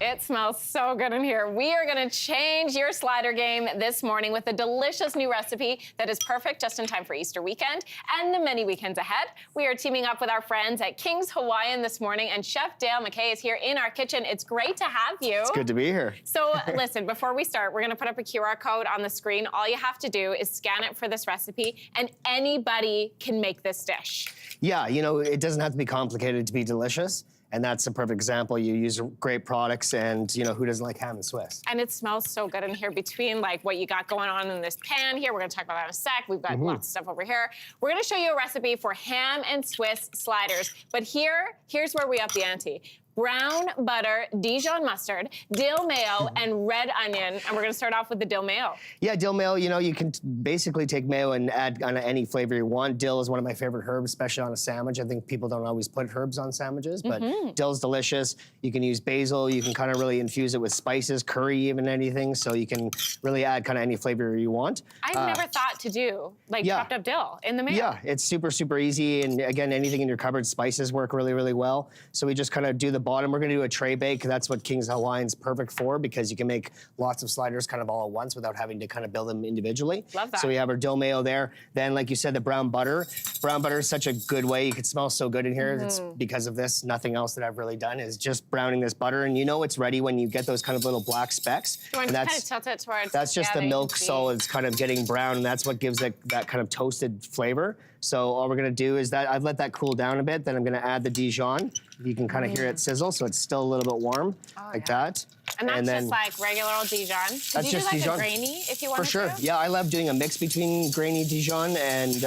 It smells so good in here. We are going to change your slider game this morning with a delicious new recipe that is perfect just in time for Easter weekend and the many weekends ahead. We are teaming up with our friends at King's Hawaiian this morning, and Chef Dale Mackay is here in our kitchen. It's great to have you. It's good to be here. So listen, before we start, we're going to put up a QR code on the screen. All you have to do is scan it for this recipe, and anybody can make this dish. Yeah, you know, it doesn't have to be complicated to be delicious. And that's a perfect example. You use great products, and you know, who doesn't like ham and Swiss? And it smells so good in here between like what you got going on in this pan here. We're gonna talk about that in a sec. We've got lots of stuff over here. We're gonna show you a recipe for ham and Swiss sliders. But here's where we up the ante. Brown butter, Dijon mustard, dill mayo, and red onion. And we're gonna start off with the dill mayo. Yeah, dill mayo, you know, you can basically take mayo and add kind of any flavor you want. Dill is one of my favorite herbs, especially on a sandwich. I think people don't always put herbs on sandwiches, but dill's delicious. You can use basil. You can kind of really infuse it with spices, curry, even anything. So you can really add kind of any flavor you want. I've never thought to do like chopped up dill in the mayo. Yeah, it's super, super easy. And again, anything in your cupboard, spices work really, really well. So we just kind of do the bottom. We're gonna do a tray bake. That's what King's Hawaiian's perfect for, because you can make lots of sliders kind of all at once without having to kind of build them individually. Love that. So we have our dill mayo there. Then, like you said, the brown butter. Brown butter is such a good way. You can smell so good in here. It's because of this. Nothing else that I've really done is just browning this butter. And you know it's ready when you get those kind of little black specks. You want to kind of tilt it towards, that's just the milk solids kind of getting brown, and that's what gives it that kind of toasted flavor. So all we're gonna do is that I've let that cool down a bit. Then I'm gonna add the Dijon. You can kind of hear it sizzle, so it's still a little bit warm, like that. And that's just like regular old Dijon. Could you do like Dijon. a grainy if you wanted For sure, to? yeah, I love doing a mix between grainy Dijon and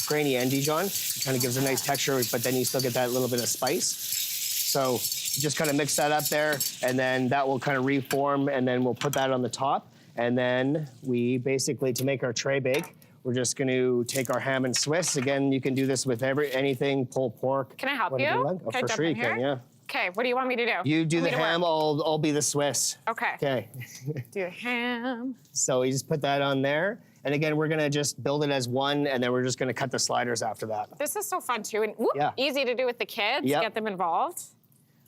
grainy and Dijon. It kind of gives a nice texture, but then you still get that little bit of spice. So just kind of mix that up there, and then that will kind of reform, and then we'll put that on the top. And then we basically, to make our tray bake, we're just going to take our ham and Swiss. Again, you can do this with anything, pulled pork. Can I help you? Like. Oh, for sure you can, yeah. Okay, what do you want me to do? You do the ham, I'll be the Swiss. Okay. Okay. Do the ham. So you just put that on there. And again, we're gonna just build it as one, and then we're just gonna cut the sliders after that. This is so fun too, and easy to do with the kids, get them involved.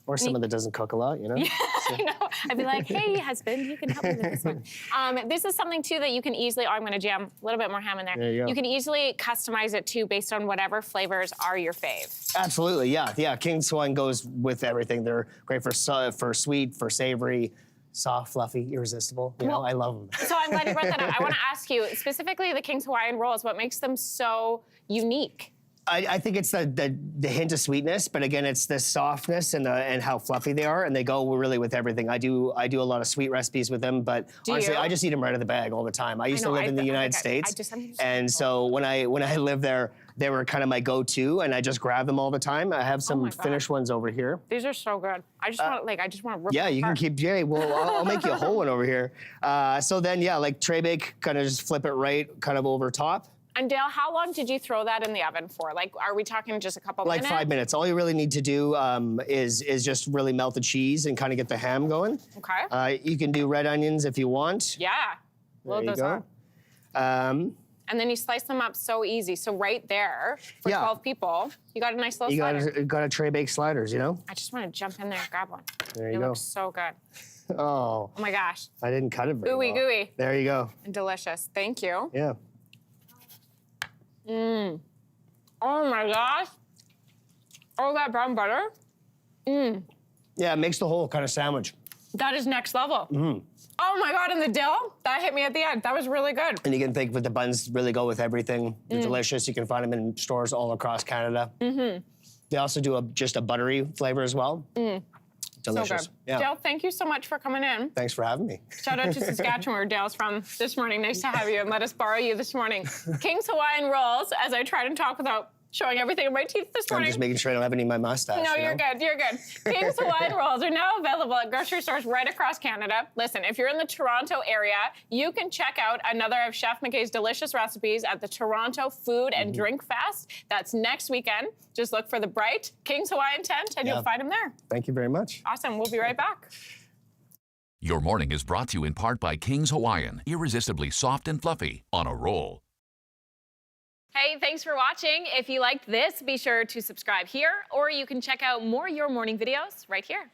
Or someone that doesn't cook a lot, you know? Yeah, I know. I'd be like, hey, husband, you can help me with this one. This is something, too, that you can easily, I'm going to jam a little bit more ham in there. There you go. You can easily customize it, too, based on whatever flavors are your fave. Absolutely, yeah. Yeah, King's Hawaiian goes with everything. They're great for sweet, for savory, soft, fluffy, irresistible. You know, I love them. So I'm glad you brought that up. I want to ask you, specifically the King's Hawaiian rolls, what makes them so unique? I think it's the hint of sweetness, but again, it's the softness and how fluffy they are, and they go really with everything. I do a lot of sweet recipes with them, but honestly, I just eat them right out of the bag all the time. I used to live in the United States, and so when I lived there, they were kind of my go-to, and I just grab them all the time. I have some finished ones over here. These are so good. I just want to rip Yeah, them you apart. can keep. Yeah, well, I'll make you a whole one over here. So then, yeah, like tray bake, kind of just flip it right, kind of over top. And Dale, how long did you throw that in the oven for? Like, are we talking just a couple minutes? Like 5 minutes. All you really need to do is just really melt the cheese and kind of get the ham going. Okay. You can do red onions if you want. Yeah. There you go. And then you slice them up so easy. So right there, for 12 people, you got a nice little slider. You got a tray bake sliders, you know? I just want to jump in there and grab one. There you go. It looks so good. Oh. Oh my gosh. I didn't cut it very well. Gooey. There you go. And delicious. Thank you. Yeah. Oh my gosh. Oh, that brown butter. Yeah, it makes the whole kind of sandwich. That is next level. Oh my God, and the dill, that hit me at the end. That was really good. And you can think with the buns really go with everything. They're delicious. You can find them in stores all across Canada. They also do just a buttery flavor as well. Delicious. So good. Yeah. Dale, thank you so much for coming in. Thanks for having me. Shout out to Saskatchewan, where Dale's from this morning. Nice to have you, and let us borrow you this morning. King's Hawaiian rolls, as I try to talk without showing everything in my teeth this morning. I'm just making sure I don't have any in my mustache. No, you're good, you're good. King's Hawaiian rolls are now available at grocery stores right across Canada. Listen, if you're in the Toronto area, you can check out another of Chef Mackay's delicious recipes at the Toronto Food and Drink Fest. That's next weekend. Just look for the bright King's Hawaiian tent, and you'll find him there. Thank you very much. Awesome, we'll be right back. Your morning is brought to you in part by King's Hawaiian, irresistibly soft and fluffy on a roll. Hey, thanks for watching. If you liked this, be sure to subscribe here, or you can check out more Your Morning videos right here.